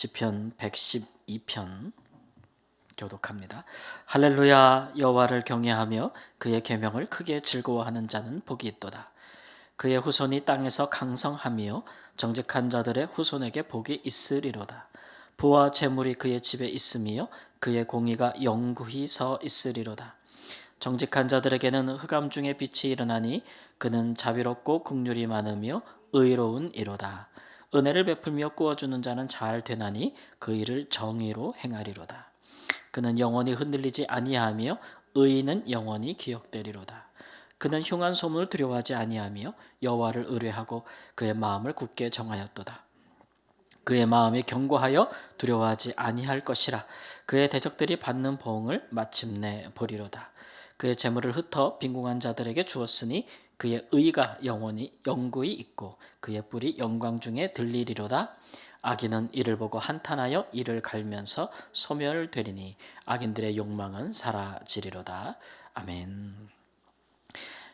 시편 112편 교독합니다. 할렐루야. 여호와를 경외하며 그의 계명을 크게 즐거워하는 자는 복이 있도다. 그의 후손이 땅에서 강성하며 정직한 자들의 후손에게 복이 있으리로다. 부와 재물이 그의 집에 있으며 그의 공의가 영구히 서 있으리로다. 정직한 자들에게는 흑암 중에 빛이 일어나니 그는 자비롭고 긍휼이 많으며 의로운 이로다. 은혜를 베풀며 꾸어주는 자는 잘 되나니 그 일을 정의로 행하리로다. 그는 영원히 흔들리지 아니하며 의인은 영원히 기억되리로다. 그는 흉한 소문을 두려워하지 아니하며 여호와를 의뢰하고 그의 마음을 굳게 정하였도다. 그의 마음이 견고하여 두려워하지 아니할 것이라. 그의 대적들이 받는 보응을 마침내 보리로다. 그의 재물을 흩어 빈궁한 자들에게 주었으니 그의 의가 영구히 있고 그의 뿔이 영광 중에 들리리로다. 악인은 이를 보고 한탄하여 이를 갈면서 소멸되리니 악인들의 욕망은 사라지리로다. 아멘.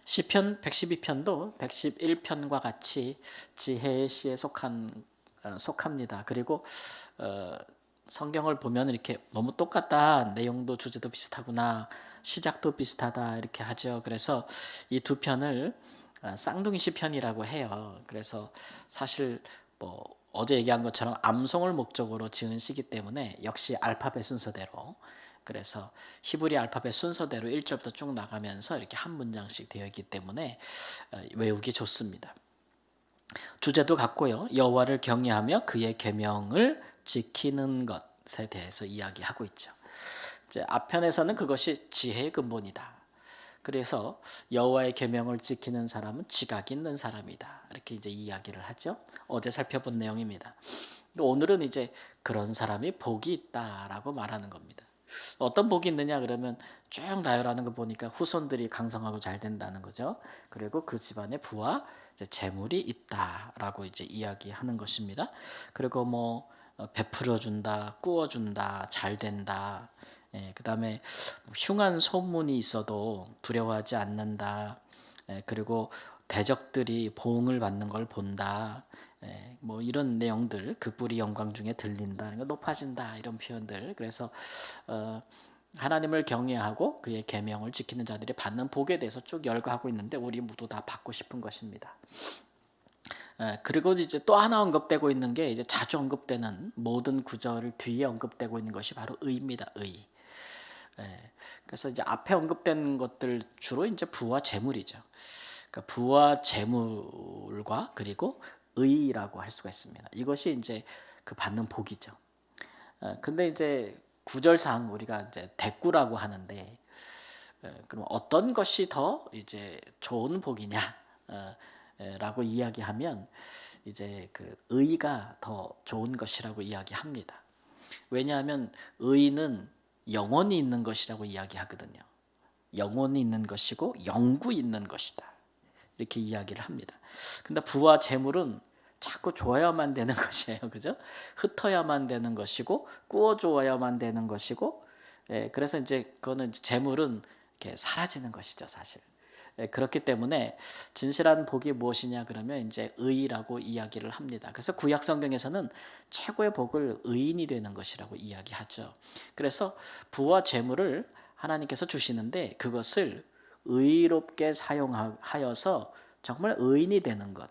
시편 112편도 111편과 같이 지혜의 시에 속합니다. 그리고 성경을 보면 이렇게 너무 똑같다, 내용도 주제도 비슷하구나, 시작도 비슷하다 이렇게 하죠. 그래서 이 두 편을 쌍둥이 시편이라고 해요. 그래서 사실 뭐 어제 얘기한 것처럼 암송을 목적으로 지은 시기 때문에 역시 알파벳 순서대로, 그래서 히브리 알파벳 순서대로 1절부터 쭉 나가면서 이렇게 한 문장씩 되어 있기 때문에 외우기 좋습니다. 주제도 같고요. 여호와를 경외하며 그의 계명을 지키는 것에 대해서 이야기하고 있죠. 이제 앞편에서는 그것이 지혜의 근본이다. 그래서 여호와의 계명을 지키는 사람은 지각 있는 사람이다. 이렇게 이제 이야기를 하죠. 어제 살펴본 내용입니다. 오늘은 이제 그런 사람이 복이 있다라고 말하는 겁니다. 어떤 복이 있느냐 그러면 쭉 나열하는 거 보니까 후손들이 강성하고 잘 된다는 거죠. 그리고 그 집안에 부와 재물이 있다라고 이제 이야기하는 것입니다. 그리고 뭐 베풀어 준다, 꾸어 준다, 잘 된다. 그다음에 흉한 소문이 있어도 두려워하지 않는다. 그리고 대적들이 보응을 받는 걸 본다. 뭐 이런 내용들, 그 뿔이 영광 중에 들린다, 높아진다 이런 표현들. 그래서 하나님을 경외하고 그의 계명을 지키는 자들이 받는 복에 대해서 쭉 열거하고 있는데 우리 모두 다 받고 싶은 것입니다. 그리고 이제 또 하나 언급되고 있는 게 이제 자주 언급되는 모든 구절 뒤에 언급되고 있는 것이 바로 의입니다. 의. 그래서 이제 앞에 언급된 것들 주로 이제 부와 재물이죠. 그러니까 부와 재물과 그리고 의라고 할 수가 있습니다. 이것이 이제 그 받는 복이죠. 근데 이제 구절상 우리가 이제 대꾸라고 하는데, 그럼 어떤 것이 더 이제 좋은 복이냐? 라고 이야기하면 이제 그 의가 더 좋은 것이라고 이야기합니다. 왜냐하면 의는 영원히 있는 것이라고 이야기하거든요. 영원히 있는 것이고 영구 있는 것이다. 이렇게 이야기를 합니다. 근데 부와 재물은 자꾸 줘야만 되는 것이에요. 그죠? 흩어야만 되는 것이고 꾸어 주어야만 되는 것이고, 그래서 이제 그거는 재물은 이렇게 사라지는 것이죠, 사실. 그렇기 때문에 진실한 복이 무엇이냐 그러면 이제 의라고 이야기를 합니다. 그래서 구약 성경에서는 최고의 복을 의인이 되는 것이라고 이야기하죠. 그래서 부와 재물을 하나님께서 주시는데 그것을 의롭게 사용하여서 정말 의인이 되는 것,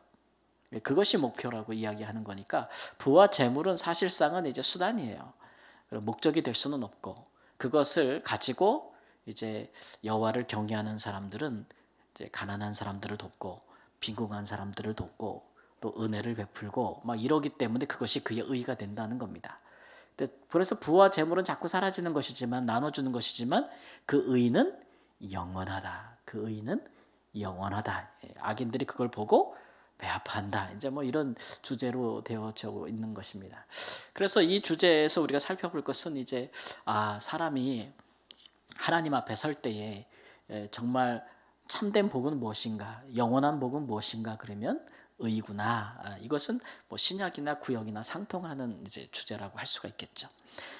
그것이 목표라고 이야기하는 거니까 부와 재물은 사실상은 이제 수단이에요. 목적이 될 수는 없고, 그것을 가지고 이제 여호와를 경외하는 사람들은 이제 가난한 사람들을 돕고 빈궁한 사람들을 돕고 또 은혜를 베풀고 막 이러기 때문에 그것이 그의 의가 된다는 겁니다. 그래서 부와 재물은 자꾸 사라지는 것이지만, 나눠주는 것이지만 그 의는 영원하다. 그 의는 영원하다. 악인들이 그걸 보고 배아파한다. 이제 뭐 이런 주제로 되어져 있는 것입니다. 그래서 이 주제에서 우리가 살펴볼 것은 이제 사람이 하나님 앞에 설 때에 정말 참된 복은 무엇인가, 영원한 복은 무엇인가 그러면 의구나. 이것은 뭐 신약이나 구약이나 상통하는 이제 주제라고 할 수가 있겠죠.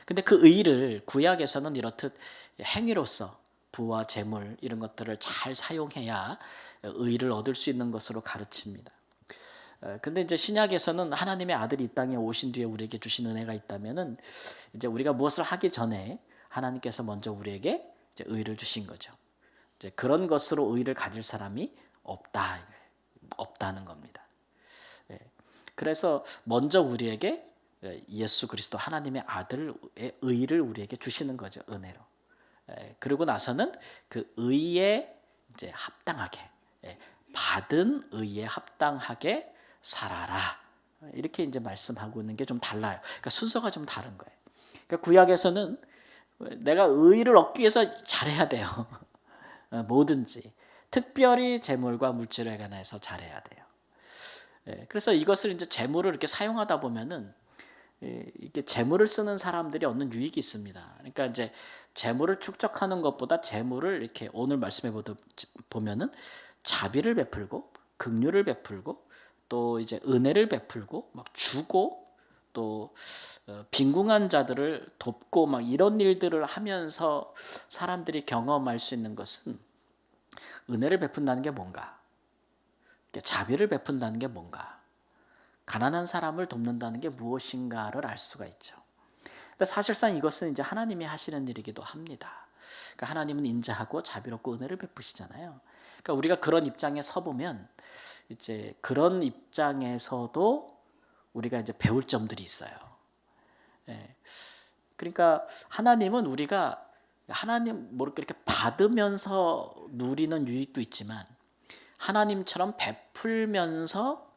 근데 그 의를 구약에서는 이렇듯 행위로서 부와 재물 이런 것들을 잘 사용해야 의를 얻을 수 있는 것으로 가르칩니다. 근데 이제 신약에서는 하나님의 아들이 이 땅에 오신 뒤에 우리에게 주신 은혜가 있다면은 이제 우리가 무엇을 하기 전에 하나님께서 먼저 우리에게 이제 의를 주신 거죠. 이제 그런 것으로 의를 가질 사람이 없다는 겁니다. 예. 그래서 먼저 우리에게 예수 그리스도 하나님의 아들의 의를 우리에게 주시는 거죠, 은혜로. 그리고 나서는 그 의에 이제 합당하게, 받은 의에 합당하게 살아라. 이렇게 이제 말씀하고 있는 게 좀 달라요. 그러니까 순서가 좀 다른 거예요. 그러니까 구약에서는 내가 의를 얻기 위해서 잘해야 돼요. 뭐든지. 특별히 재물과 물질에 관해서 잘해야 돼요. 그래서 이것을 이제 재물을 이렇게 사용하다 보면은 이게 재물을 쓰는 사람들이 얻는 유익이 있습니다. 그러니까 이제 재물을 축적하는 것보다 재물을 이렇게 오늘 말씀해 보면은 자비를 베풀고 긍휼을 베풀고 또 이제 은혜를 베풀고 막 주고 또 빈궁한 자들을 돕고 막 이런 일들을 하면서 사람들이 경험할 수 있는 것은 은혜를 베푼다는 게 뭔가, 자비를 베푼다는 게 뭔가, 가난한 사람을 돕는다는 게 무엇인가를 알 수가 있죠. 근데 사실상 이것은 이제 하나님이 하시는 일이기도 합니다. 그러니까 하나님은 인자하고 자비롭고 은혜를 베푸시잖아요. 그러니까 우리가 그런 입장에 서 보면 이제 그런 입장에서도 우리가 이제 배울 점들이 있어요. 그러니까 하나님은 우리가 하나님 이렇게 받으면서 누리는 유익도 있지만 하나님처럼 베풀면서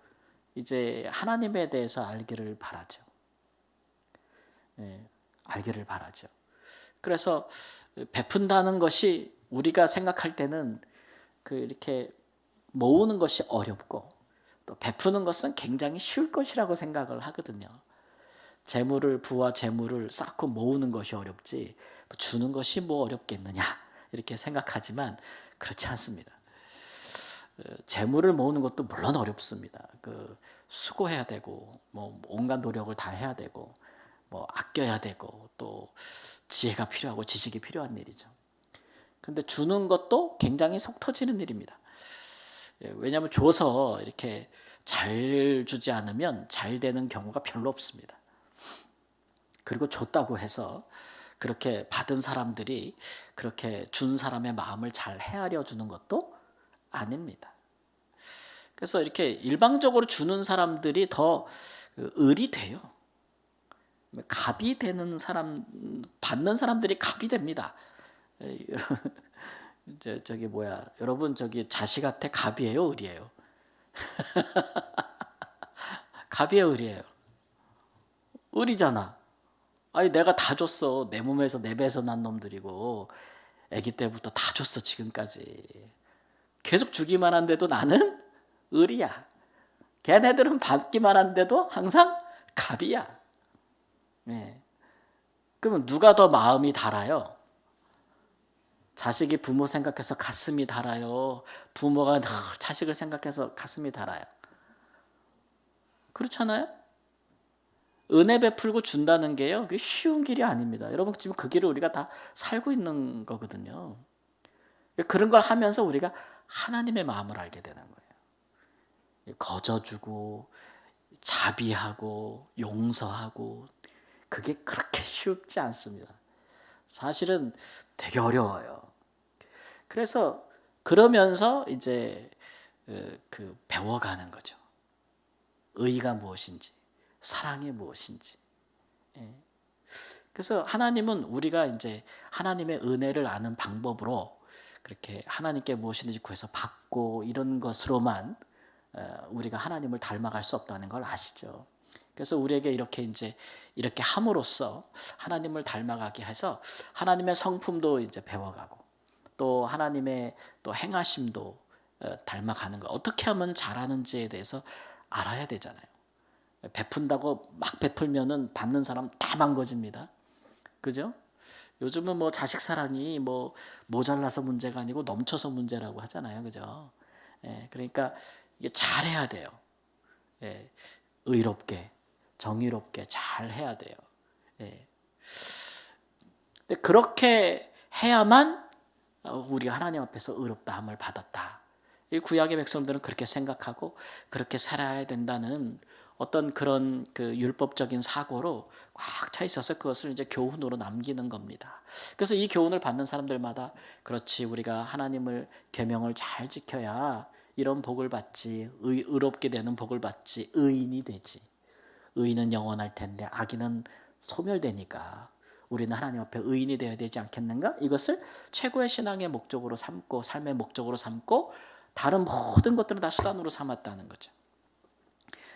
이제 하나님에 대해서 알기를 바라죠. 알기를 바라죠. 그래서 베푼다는 것이 우리가 생각할 때는 이렇게 모으는 것이 어렵고 또 베푸는 것은 굉장히 쉬울 것이라고 생각을 하거든요. 부와 재물을 쌓고 모으는 것이 어렵지 주는 것이 뭐 어렵겠느냐 이렇게 생각하지만 그렇지 않습니다. 재물을 모으는 것도 물론 어렵습니다. 수고해야 되고 뭐 온갖 노력을 다 해야 되고 뭐 아껴야 되고 또 지혜가 필요하고 지식이 필요한 일이죠. 근데 주는 것도 굉장히 속 터지는 일입니다. 왜냐하면 줘서 이렇게 잘 주지 않으면 잘 되는 경우가 별로 없습니다. 그리고 줬다고 해서 그렇게 받은 사람들이 그렇게 준 사람의 마음을 잘 헤아려 주는 것도 아닙니다. 그래서 이렇게 일방적으로 주는 사람들이 더 을이 돼요. 갑이 되는 사람, 받는 사람들이 갑이 됩니다. 여러분 자식한테 갑이에요, 을이에요? 갑이에요, 을이에요? 을이잖아. 아니 내가 다 줬어. 내 몸에서 내 배에서 난 놈들이고 아기 때부터 다 줬어 지금까지. 계속 주기만 한데도 나는 을이야. 걔네들은 받기만 한데도 항상 갑이야. 네. 그러면 누가 더 마음이 달아요? 자식이 부모 생각해서 가슴이 달아요? 부모가 늘 자식을 생각해서 가슴이 달아요? 그렇잖아요? 은혜 베풀고 준다는 게요, 그게 쉬운 길이 아닙니다. 여러분 지금 그 길을 우리가 다 살고 있는 거거든요. 그런 걸 하면서 우리가 하나님의 마음을 알게 되는 거예요. 거저주고 자비하고 용서하고 그게 그렇게 쉽지 않습니다. 사실은 되게 어려워요. 그래서 그러면서 이제 배워가는 거죠. 의가 무엇인지, 사랑이 무엇인지. 그래서 하나님은 우리가 이제 하나님의 은혜를 아는 방법으로 그렇게 하나님께 무엇인지 구해서 받고 이런 것으로만 우리가 하나님을 닮아갈 수 없다는 걸 아시죠. 그래서 우리에게 이렇게 함으로써 하나님을 닮아가게 해서 하나님의 성품도 이제 배워가고 또 하나님의 또 행하심도 닮아가는 거. 어떻게 하면 잘하는지에 대해서 알아야 되잖아요. 베푼다고 막 베풀면은 받는 사람 다 망가집니다. 그죠? 요즘은 뭐 자식 사랑이 뭐 모자라서 문제가 아니고 넘쳐서 문제라고 하잖아요. 그죠? 그러니까 이게 잘해야 돼요. 의롭게, 정의롭게 잘 해야 돼요. 근데 그렇게 해야만 우리가 하나님 앞에서 의롭다함을 받았다. 이 구약의 백성들은 그렇게 생각하고 그렇게 살아야 된다는 어떤 그런 그 율법적인 사고로 꽉 차 있어서 그것을 이제 교훈으로 남기는 겁니다. 그래서 이 교훈을 받는 사람들마다 그렇지, 우리가 하나님을 계명을 잘 지켜야 이런 복을 받지, 의롭게 되는 복을 받지, 의인이 되지. 의인은 영원할 텐데 악인은 소멸되니까 우리는 하나님 앞에 의인이 되어야 되지 않겠는가? 이것을 최고의 신앙의 목적으로 삼고 삶의 목적으로 삼고 다른 모든 것들은 다 수단으로 삼았다는 거죠.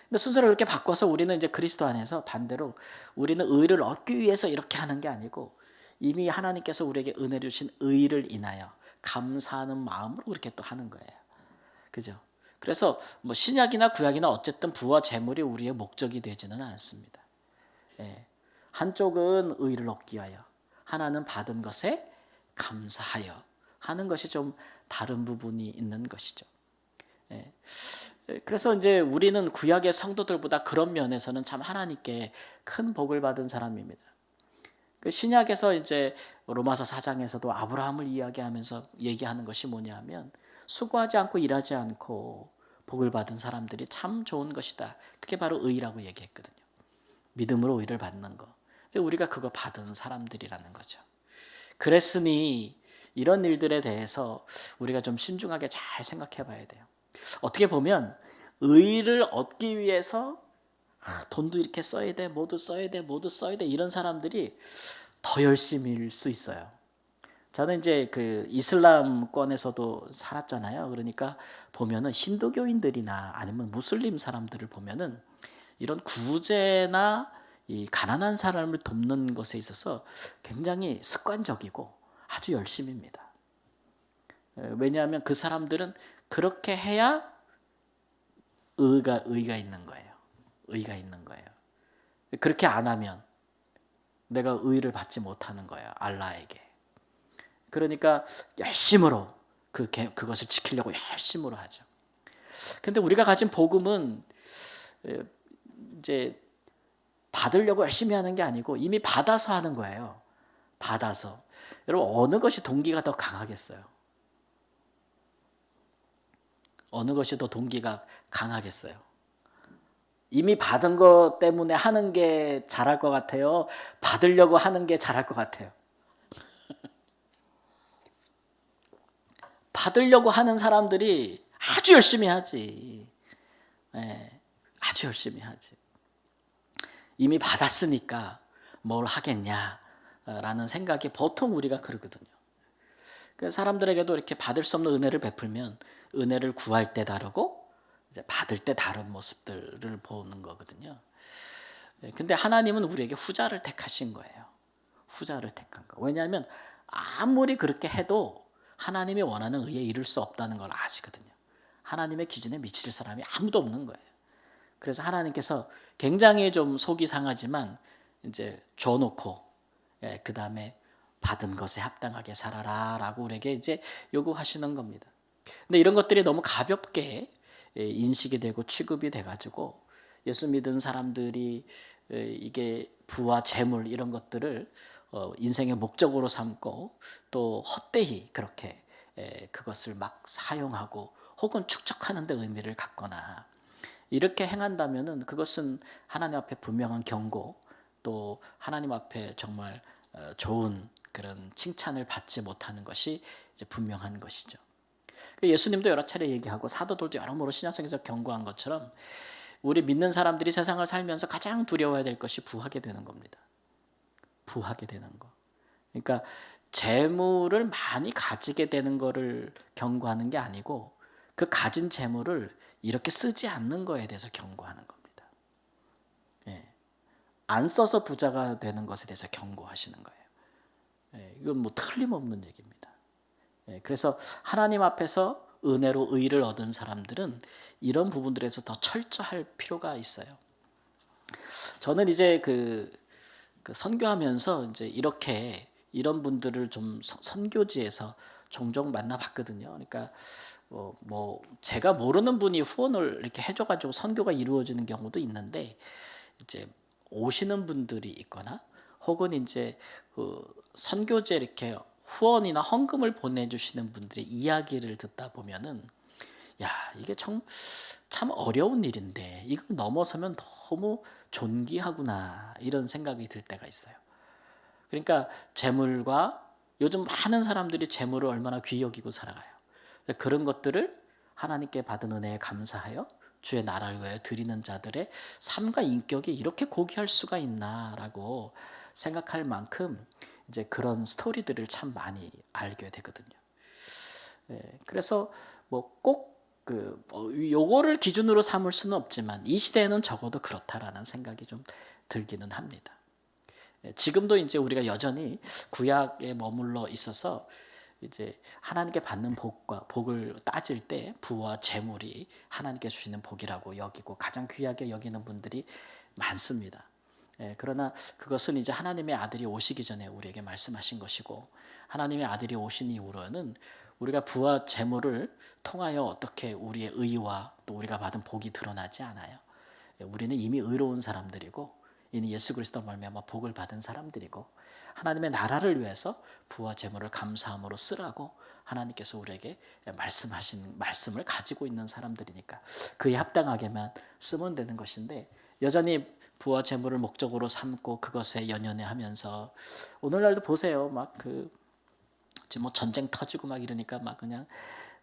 근데 순서를 이렇게 바꿔서 우리는 이제 그리스도 안에서 반대로 우리는 의를 얻기 위해서 이렇게 하는 게 아니고 이미 하나님께서 우리에게 은혜를 주신 의를 인하여 감사하는 마음으로 그렇게 또 하는 거예요. 그죠? 그래서 뭐 신약이나 구약이나 어쨌든 부와 재물이 우리의 목적이 되지는 않습니다. 예. 한쪽은 의를 얻기 위하여, 하나는 받은 것에 감사하여 하는 것이 좀 다른 부분이 있는 것이죠. 예. 그래서 이제 우리는 구약의 성도들보다 그런 면에서는 참 하나님께 큰 복을 받은 사람입니다. 그 신약에서 이제 로마서 4장에서도 아브라함을 이야기하면서 얘기하는 것이 뭐냐면 수고하지 않고 일하지 않고 복을 받은 사람들이 참 좋은 것이다. 그게 바로 의라고 얘기했거든요. 믿음으로 의를 받는 거. 우리가 그거 받은 사람들이라는 거죠. 그랬으니 이런 일들에 대해서 우리가 좀 신중하게 잘 생각해 봐야 돼요. 어떻게 보면 의를 얻기 위해서 돈도 이렇게 써야 돼, 모두 써야 돼, 모두 써야 돼 이런 사람들이 더 열심일 수 있어요. 저는 이제 그 이슬람권에서도 살았잖아요. 그러니까 보면은 힌두교인들이나 아니면 무슬림 사람들을 보면은 이런 구제나 이 가난한 사람을 돕는 것에 있어서 굉장히 습관적이고 아주 열심입니다. 왜냐하면 그 사람들은 그렇게 해야 의가 있는 거예요. 의가 있는 거예요. 그렇게 안 하면 내가 의를 받지 못하는 거예요. 알라에게. 그러니까 열심으로 그것을 지키려고 열심으로 하죠. 근데 우리가 가진 복음은 이제 받으려고 열심히 하는 게 아니고 이미 받아서 하는 거예요. 받아서. 여러분 어느 것이 동기가 더 강하겠어요? 어느 것이 더 동기가 강하겠어요? 이미 받은 것 때문에 하는 게 잘할 것 같아요? 받으려고 하는 게 잘할 것 같아요? 받으려고 하는 사람들이 아주 열심히 하지. 네, 아주 열심히 하지. 이미 받았으니까 뭘 하겠냐라는 생각이 보통 우리가 그러거든요. 사람들에게도 이렇게 받을 수 없는 은혜를 베풀면 은혜를 구할 때 다르고 이제 받을 때 다른 모습들을 보는 거거든요. 근데 하나님은 우리에게 후자를 택하신 거예요. 후자를 택한 거. 왜냐하면 아무리 그렇게 해도 하나님이 원하는 의에 이룰 수 없다는 걸 아시거든요. 하나님의 기준에 미칠 사람이 아무도 없는 거예요. 그래서 하나님께서 굉장히 좀 속이 상하지만 이제 줘놓고 그 다음에 받은 것에 합당하게 살아라라고 우리에게 이제 요구하시는 겁니다. 근데 이런 것들이 너무 가볍게 인식이 되고 취급이 돼가지고 예수 믿은 사람들이 이게 부와 재물 이런 것들을 인생의 목적으로 삼고 또 헛되이 그렇게 그것을 막 사용하고 혹은 축적하는 데 의미를 갖거나 이렇게 행한다면은 그것은 하나님 앞에 분명한 경고 또 하나님 앞에 정말 좋은 그런 칭찬을 받지 못하는 것이 이제 분명한 것이죠. 예수님도 여러 차례 얘기하고 사도들도 여러모로 신약성에서 경고한 것처럼 우리 믿는 사람들이 세상을 살면서 가장 두려워해야 될 것이 부하게 되는 겁니다. 부하게 되는 거. 그러니까 재물을 많이 가지게 되는 거를 경고하는 게 아니고 그 가진 재물을 이렇게 쓰지 않는 거에 대해서 경고하는 겁니다. 예. 안 써서 부자가 되는 것에 대해서 경고하시는 거예요. 예. 이건 뭐 틀림없는 얘기입니다. 예. 그래서 하나님 앞에서 은혜로 의를 얻은 사람들은 이런 부분들에서 더 철저할 필요가 있어요. 저는 이제 그 선교하면서 이제 이렇게 이런 분들을 좀 선교지에서 종종 만나봤거든요. 그러니까 뭐 제가 모르는 분이 후원을 이렇게 해줘가지고 선교가 이루어지는 경우도 있는데 이제 오시는 분들이 있거나 혹은 이제 선교지에 이렇게 후원이나 헌금을 보내주시는 분들의 이야기를 듣다 보면은 야, 이게 참 어려운 일인데 이걸 넘어서면 너무 존귀하구나 이런 생각이 들 때가 있어요. 그러니까 재물과 요즘 많은 사람들이 재물을 얼마나 귀히 여기고 살아가요. 그런 것들을 하나님께 받은 은혜에 감사하여 주의 나라를 위하여 드리는 자들의 삶과 인격이 이렇게 고귀할 수가 있나라고 생각할 만큼 이제 그런 스토리들을 참 많이 알게 되거든요. 그래서 뭐 꼭 요거를 기준으로 삼을 수는 없지만 이 시대에는 적어도 그렇다라는 생각이 좀 들기는 합니다. 지금도 이제 우리가 여전히 구약에 머물러 있어서 이제 하나님께 받는 복을 따질 때 부와 재물이 하나님께 주시는 복이라고 여기고 가장 귀하게 여기는 분들이 많습니다. 그러나 그것은 이제 하나님의 아들이 오시기 전에 우리에게 말씀하신 것이고 하나님의 아들이 오신 이후로는 우리가 부와 재물을 통하여 어떻게 우리의 의와 또 우리가 받은 복이 드러나지 않아요. 우리는 이미 의로운 사람들이고 이미 예수 그리스도 말미암아 복을 받은 사람들이고 하나님의 나라를 위해서 부와 재물을 감사함으로 쓰라고 하나님께서 우리에게 말씀하신 말씀을 가지고 있는 사람들이니까 그에 합당하게만 쓰면 되는 것인데 여전히 부와 재물을 목적으로 삼고 그것에 연연해하면서 오늘날도 보세요. 지금 뭐 전쟁 터지고 막 이러니까 막 그냥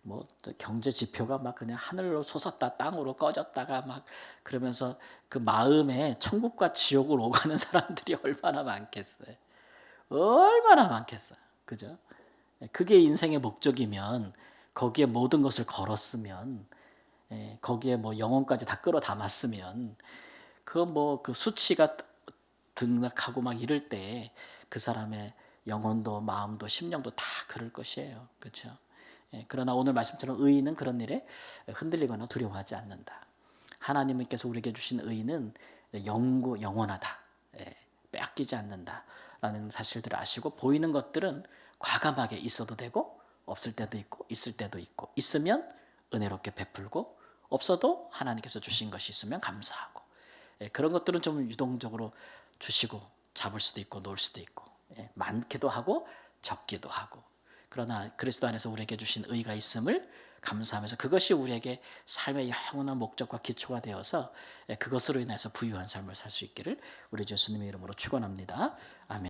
뭐 경제 지표가 막 그냥 하늘로 솟았다 땅으로 꺼졌다가 막 그러면서 그 마음에 천국과 지옥을 오가는 사람들이 얼마나 많겠어요. 얼마나 많겠어요. 그죠? 그게 인생의 목적이면 거기에 모든 것을 걸었으면 거기에 뭐 영혼까지 다 끌어 담았으면 그건 뭐 그 수치가 등락하고 막 이럴 때 그 사람의 영혼도 마음도 심령도 다 그럴 것이에요. 그렇죠? 그러나 오늘 말씀처럼 의인은 그런 일에 흔들리거나 두려워하지 않는다. 하나님께서 우리에게 주신 의인은 영원하다. 빼앗기지 않는다라는 사실들을 아시고 보이는 것들은 과감하게 있어도 되고 없을 때도 있고 있을 때도 있고 있으면 은혜롭게 베풀고 없어도 하나님께서 주신 것이 있으면 감사하고 그런 것들은 좀 유동적으로 주시고 잡을 수도 있고 놓을 수도 있고 많기도 하고 적기도 하고 그러나 그리스도 안에서 우리에게 주신 의가 있음을 감사하면서 그것이 우리에게 삶의 영원한 목적과 기초가 되어서 그것으로 인해서 부유한 삶을 살 수 있기를 우리 예수님의 이름으로 축원합니다. 아멘.